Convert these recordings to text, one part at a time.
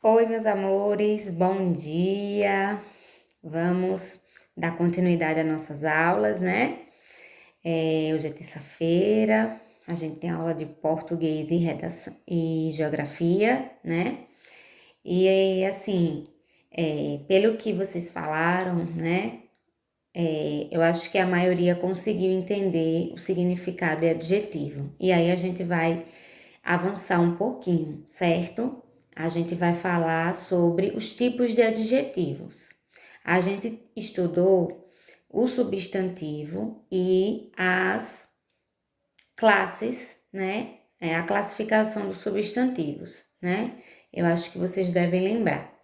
Oi, meus amores, bom dia. Vamos dar continuidade às nossas aulas, né? Hoje é terça-feira, a gente tem aula de português e redação e geografia, né? E assim, pelo que vocês falaram, né? Eu acho que a maioria conseguiu entender o significado de adjetivo. E aí a gente vai avançar um pouquinho, certo? A gente vai falar sobre os tipos de adjetivos. A gente estudou o substantivo e as classes, né? A classificação dos substantivos, né? Eu acho que vocês devem lembrar.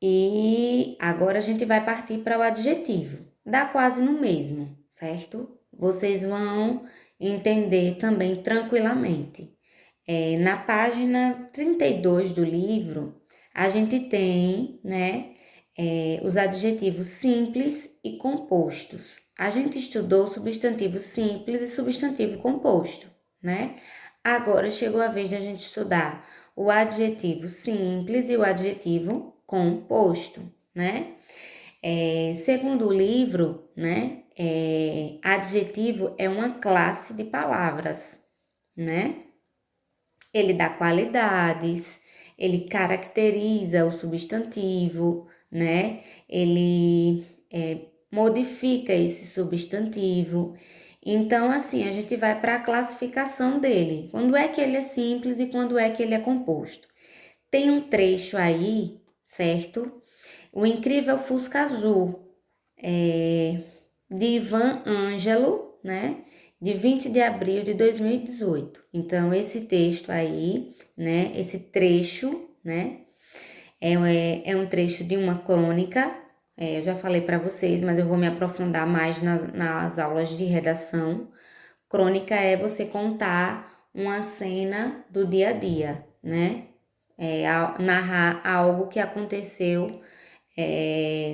E agora a gente vai partir para o adjetivo. Dá quase no mesmo, certo? Vocês vão entender também tranquilamente. Na página 32 do livro, a gente tem, né, os adjetivos simples e compostos. A gente estudou substantivo simples e substantivo composto, né? Agora chegou a vez de a gente estudar o adjetivo simples e o adjetivo composto, né? Segundo o livro, né, adjetivo é uma classe de palavras, né? Ele dá qualidades, ele caracteriza o substantivo, né? Ele modifica esse substantivo. Então, assim, a gente vai para a classificação dele. Quando é que ele é simples e quando é que ele é composto? Tem um trecho aí, certo? O Incrível Fusca Azul, de Ivan Ângelo, né? De 20 de abril de 2018. Então, esse texto aí, né? Esse trecho, né? É um trecho de uma crônica. Eu já falei para vocês, mas eu vou me aprofundar mais nas aulas de redação. Crônica é você contar uma cena do dia a dia, né? Narrar algo que aconteceu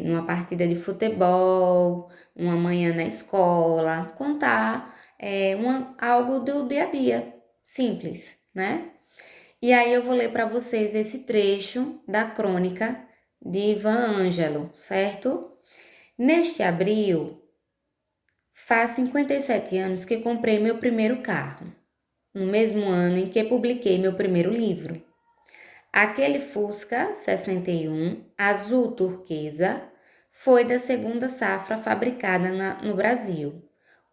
numa partida de futebol, uma manhã na escola, contar algo do dia a dia, simples, né? E aí eu vou ler para vocês esse trecho da crônica de Ivan Ângelo, certo? Neste abril, faz 57 anos que comprei meu primeiro carro, no mesmo ano em que publiquei meu primeiro livro. Aquele Fusca 61, azul turquesa, foi da segunda safra fabricada no Brasil.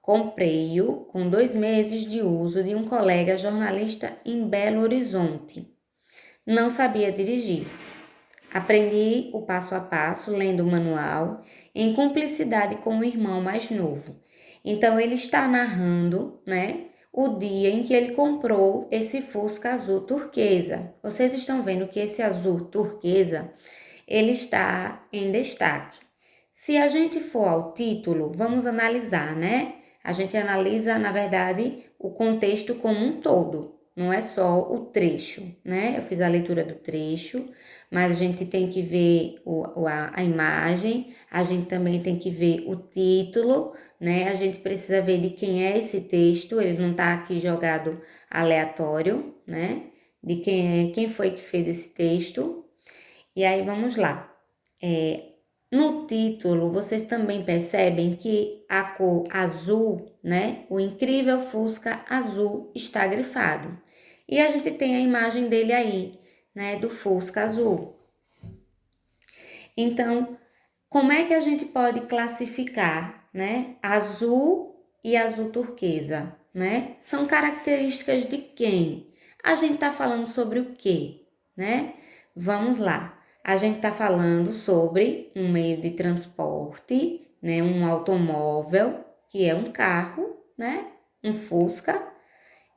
Comprei-o com 2 meses de uso de um colega jornalista em Belo Horizonte. Não sabia dirigir. Aprendi o passo a passo lendo o manual, em cumplicidade com o irmão mais novo. Então ele está narrando, né, o dia em que ele comprou esse Fusca azul turquesa. Vocês estão vendo que esse azul turquesa, ele está em destaque. Se a gente for ao título, vamos analisar, né? A gente analisa, na verdade, o contexto como um todo, não é só o trecho, né? Eu fiz a leitura do trecho, mas a gente tem que ver a imagem, a gente também tem que ver o título, né? A gente precisa ver de quem é esse texto, ele não está aqui jogado aleatório, né? De quem foi que fez esse texto. E aí vamos lá. No título, vocês também percebem que a cor azul, né? O incrível Fusca azul está grifado. E a gente tem a imagem dele aí, né? Do Fusca azul. Então, como é que a gente pode classificar, né? Azul e azul turquesa, né? São características de quem? A gente está falando sobre o quê, né? Vamos lá. A gente está falando sobre um meio de transporte, né? Um automóvel, que é um carro, né? Um Fusca,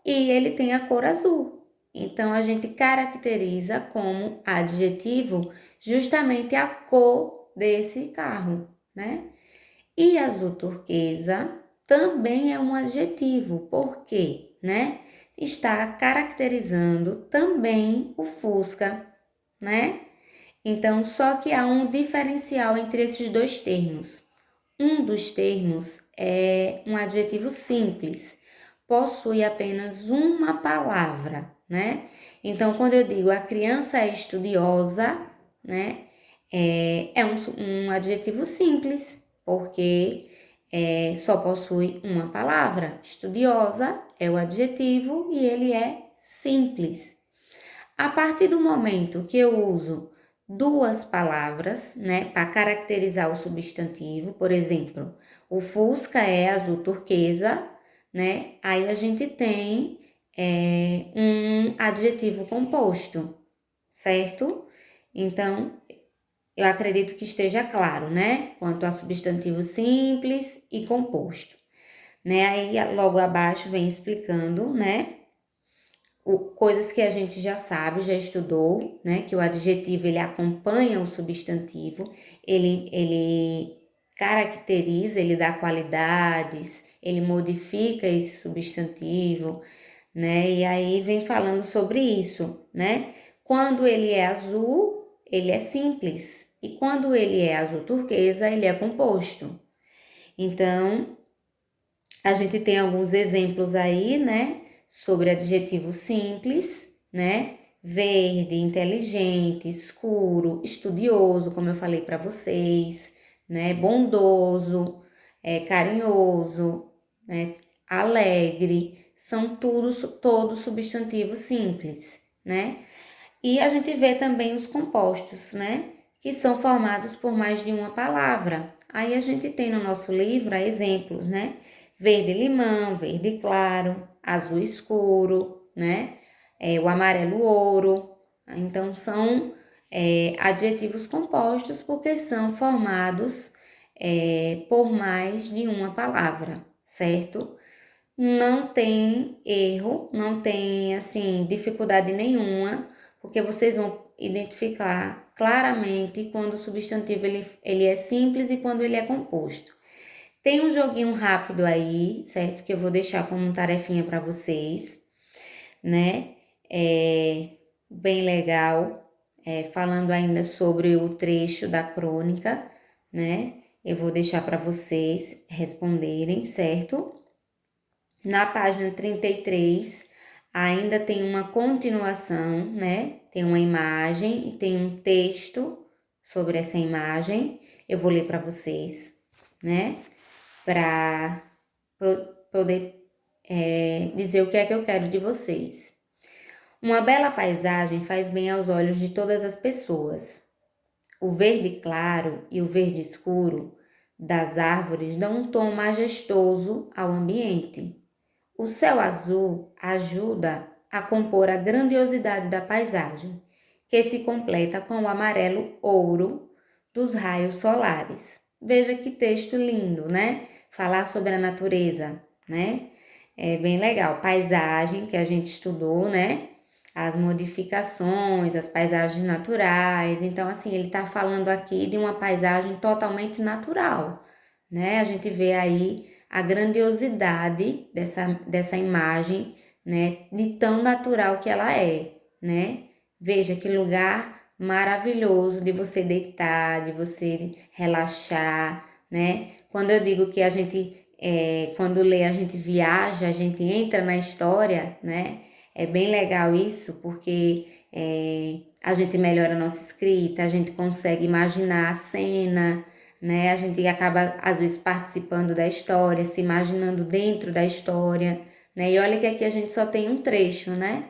e ele tem a cor azul. Então, a gente caracteriza como adjetivo justamente a cor desse carro, né? E azul turquesa também é um adjetivo, porque, né? Está caracterizando também o Fusca, né? Então, só que há um diferencial entre esses dois termos. Um dos termos é um adjetivo simples, possui apenas uma palavra, né? Então, quando eu digo a criança é estudiosa, né? É um adjetivo simples, porque só possui uma palavra. Estudiosa é o adjetivo e ele é simples. A partir do momento que eu uso duas palavras, né, para caracterizar o substantivo, por exemplo, o Fusca é azul turquesa, né? Aí a gente tem um adjetivo composto, certo? Então, eu acredito que esteja claro, né? Quanto a substantivo simples e composto, né? Aí logo abaixo vem explicando, né? Coisas que a gente já sabe, já estudou, né? Que o adjetivo ele acompanha o substantivo, ele caracteriza, ele dá qualidades, ele modifica esse substantivo, né? E aí vem falando sobre isso, né? Quando ele é azul, ele é simples, e quando ele é azul turquesa, ele é composto. Então, a gente tem alguns exemplos aí, né? Sobre adjetivo simples, né? Verde, inteligente, escuro, estudioso, como eu falei para vocês, né? Bondoso, carinhoso, né? Alegre, são todos substantivos simples, né? E a gente vê também os compostos, né? Que são formados por mais de uma palavra. Aí a gente tem no nosso livro exemplos, né? Verde limão, verde claro, azul escuro, né? O amarelo ouro. Então são adjetivos compostos porque são formados por mais de uma palavra, certo? Não tem erro, não tem assim dificuldade nenhuma, porque vocês vão identificar claramente quando o substantivo ele é simples e quando ele é composto. Tem um joguinho rápido aí, certo? Que eu vou deixar como tarefinha para vocês, né? Bem legal, falando ainda sobre o trecho da crônica, né? Eu vou deixar para vocês responderem, certo? Na página 33, ainda tem uma continuação, né? Tem uma imagem e tem um texto sobre essa imagem. Eu vou ler para vocês, né? Para poder dizer o que é que eu quero de vocês. Uma bela paisagem faz bem aos olhos de todas as pessoas. O verde claro e o verde escuro das árvores dão um tom majestoso ao ambiente. O céu azul ajuda a compor a grandiosidade da paisagem, que se completa com o amarelo ouro dos raios solares. Veja que texto lindo, né? Falar sobre a natureza, né? É bem legal. Paisagem, que a gente estudou, né? As modificações, as paisagens naturais. Então, assim, ele está falando aqui de uma paisagem totalmente natural, né? A gente vê aí a grandiosidade dessa imagem, né? De tão natural que ela é, né? Veja que lugar maravilhoso de você deitar, de você relaxar, né? Quando eu digo que a gente, quando lê, a gente viaja, a gente entra na história, né? É bem legal isso, porque a gente melhora a nossa escrita, a gente consegue imaginar a cena, né? A gente acaba, às vezes, participando da história, se imaginando dentro da história, né? E olha que aqui a gente só tem um trecho, né?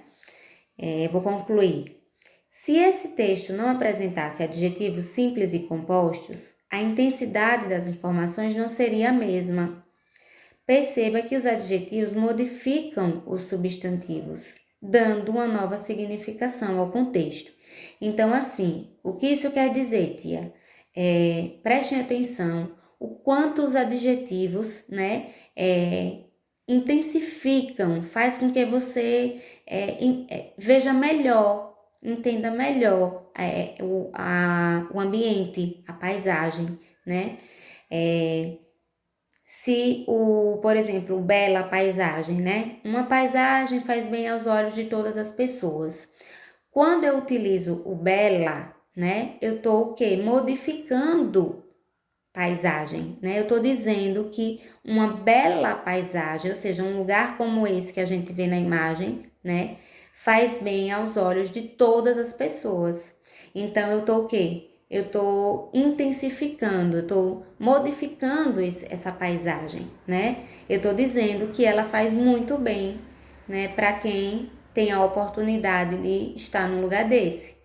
Vou concluir. Se esse texto não apresentasse adjetivos simples e compostos, a intensidade das informações não seria a mesma. Perceba que os adjetivos modificam os substantivos, dando uma nova significação ao contexto. Então, assim, o que isso quer dizer, tia? Prestem atenção o quanto os adjetivos, né, intensificam, faz com que você veja melhor, entenda melhor o ambiente, a paisagem, né? Por exemplo, bela paisagem, né? Uma paisagem faz bem aos olhos de todas as pessoas. Quando eu utilizo o bela, né? Eu tô o quê? Modificando paisagem, né? Eu tô dizendo que uma bela paisagem, ou seja, um lugar como esse que a gente vê na imagem, né? faz bem aos olhos de todas as pessoas. Então eu tô o quê? Eu tô intensificando, eu tô modificando essa paisagem, né? Eu tô dizendo que ela faz muito bem, né, para quem tem a oportunidade de estar num lugar desse.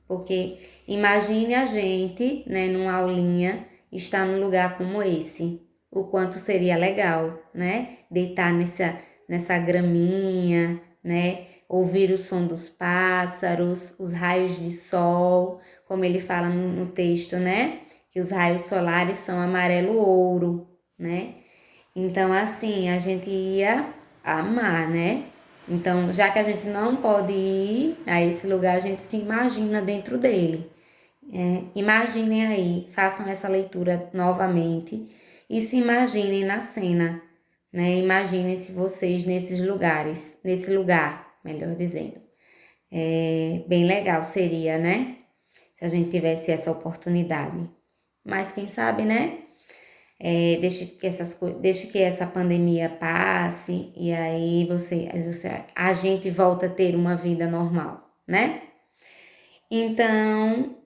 Porque imagine a gente, né, numa aulinha, estar num lugar como esse. O quanto seria legal, né? Deitar nessa graminha, né? Ouvir o som dos pássaros, os raios de sol, como ele fala no texto, né? Que os raios solares são amarelo ouro, né? Então, assim, a gente ia amar, né? Então, já que a gente não pode ir a esse lugar, a gente se imagina dentro dele. Imaginem aí, façam essa leitura novamente e se imaginem na cena, né? Imaginem-se vocês nesses lugares, nesse lugar, melhor dizendo. Bem legal seria, né? Se a gente tivesse essa oportunidade. Mas quem sabe, né? Deixe que essa pandemia passe e aí a gente volta a ter uma vida normal, né? Então,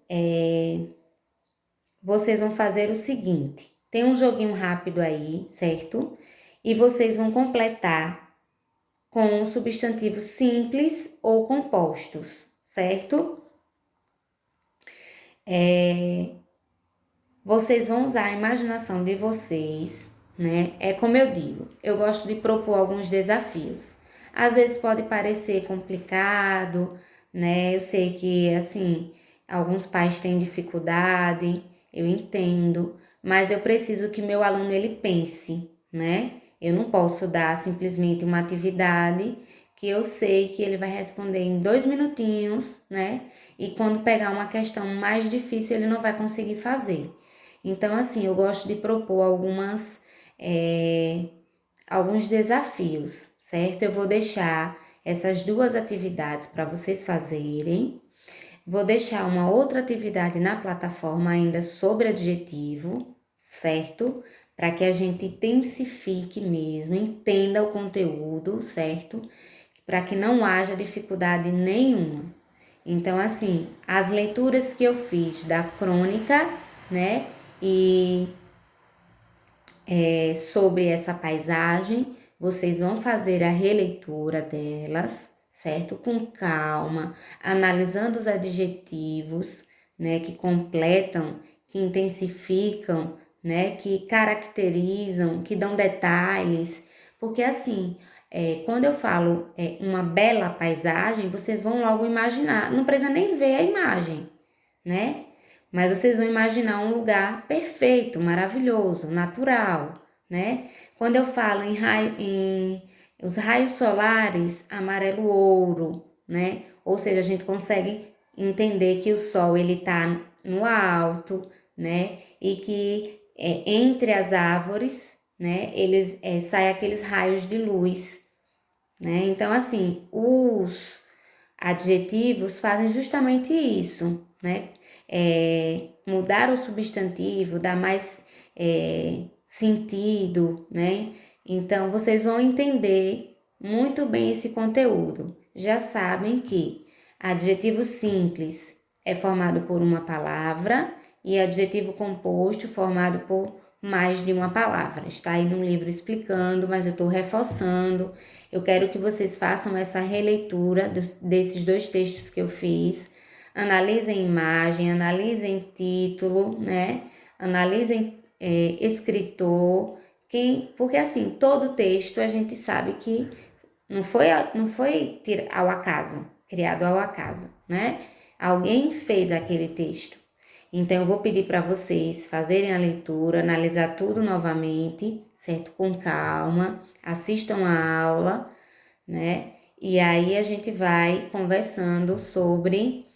vocês vão fazer o seguinte: tem um joguinho rápido aí, certo? E vocês vão completar com substantivos simples ou compostos, certo? Vocês vão usar a imaginação de vocês, né? É como eu digo, eu gosto de propor alguns desafios. Às vezes pode parecer complicado, né? Eu sei que, assim, alguns pais têm dificuldade, eu entendo, mas eu preciso que meu aluno, ele pense, né? Eu não posso dar simplesmente uma atividade que eu sei que ele vai responder em 2 minutinhos, né? E quando pegar uma questão mais difícil, ele não vai conseguir fazer. Então, assim, eu gosto de propor alguns desafios, certo? Eu vou deixar essas 2 atividades para vocês fazerem. Vou deixar uma outra atividade na plataforma ainda sobre adjetivo, certo? Para que a gente intensifique mesmo, entenda o conteúdo, certo? Para que não haja dificuldade nenhuma. Então, assim, as leituras que eu fiz da crônica, né? E sobre essa paisagem, vocês vão fazer a releitura delas, certo? Com calma, analisando os adjetivos, né? Que completam, que intensificam, né? Que caracterizam, que dão detalhes. Porque assim, quando eu falo uma bela paisagem, vocês vão logo imaginar, não precisa nem ver a imagem, né? Mas vocês vão imaginar um lugar perfeito, maravilhoso, natural, né? Quando eu falo em os raios solares amarelo ouro, né? Ou seja, a gente consegue entender que o sol ele tá no alto, né? E que entre as árvores, né? Eles saem aqueles raios de luz, né? Então, assim, os adjetivos fazem justamente isso, né? Mudar o substantivo, dar mais sentido, né? Então, vocês vão entender muito bem esse conteúdo. Já sabem que adjetivo simples é formado por uma palavra e adjetivo composto formado por mais de uma palavra. Está aí no livro explicando, mas eu estou reforçando. Eu quero que vocês façam essa releitura desses 2 textos que eu fiz. Analisem imagem, analisem título, né? Analisem escritor. Porque assim, todo texto a gente sabe que não foi ao acaso, criado ao acaso, né? Alguém fez aquele texto. Então, eu vou pedir para vocês fazerem a leitura, analisar tudo novamente, certo? Com calma, assistam a aula, né? E aí a gente vai conversando sobre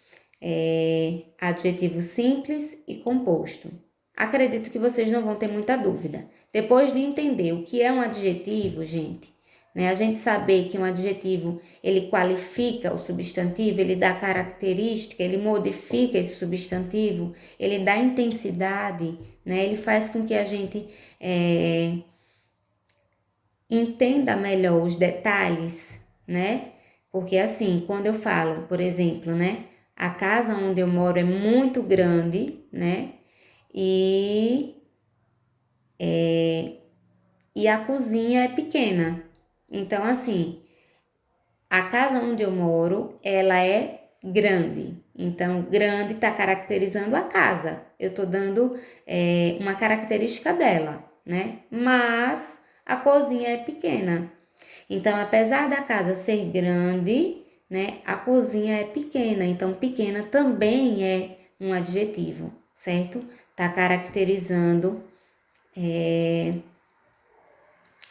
adjetivo simples e composto. Acredito que vocês não vão ter muita dúvida. Depois de entender o que é um adjetivo, gente, né? A gente saber que um adjetivo, ele qualifica o substantivo, ele dá característica, ele modifica esse substantivo, ele dá intensidade, né? Ele faz com que a gente entenda melhor os detalhes, né? Porque assim, quando eu falo, por exemplo, né? A casa onde eu moro é muito grande, né? E, e a cozinha é pequena. Então, assim, a casa onde eu moro, ela é grande. Então, grande está caracterizando a casa. Eu estou dando uma característica dela, né? Mas a cozinha é pequena. Então, apesar da casa ser grande, né? A cozinha é pequena. Então, pequena também é um adjetivo, certo? Está caracterizando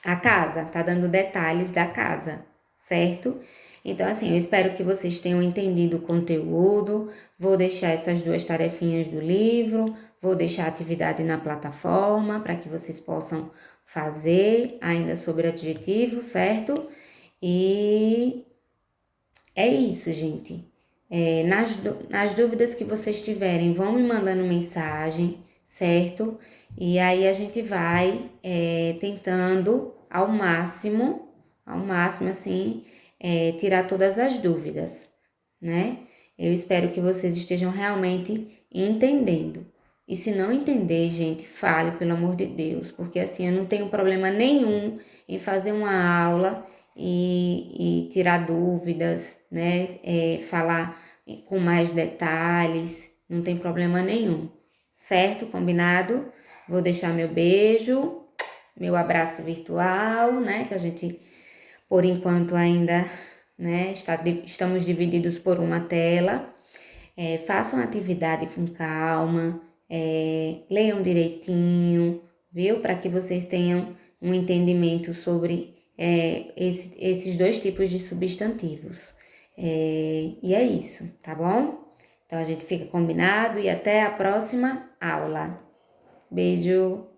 a casa, tá dando detalhes da casa, certo? Então, assim, eu espero que vocês tenham entendido o conteúdo. Vou deixar essas duas tarefinhas do livro, vou deixar a atividade na plataforma para que vocês possam fazer ainda sobre adjetivo, certo? E é isso, gente. Nas dúvidas que vocês tiverem, vão me mandando mensagem, certo? E aí a gente vai tentando ao máximo assim, tirar todas as dúvidas, né? Eu espero que vocês estejam realmente entendendo. E se não entender, gente, fale, pelo amor de Deus, porque assim eu não tenho problema nenhum em fazer uma aula e tirar dúvidas, né? Falar com mais detalhes, não tem problema nenhum, certo? Combinado? Vou deixar meu beijo, meu abraço virtual, né? Que a gente, por enquanto, ainda, né? Estamos divididos por uma tela. Façam a atividade com calma, leiam direitinho, viu? Para que vocês tenham um entendimento sobre esses dois tipos de substantivos. E é isso, tá bom? Então a gente fica combinado e até a próxima aula. Beijo!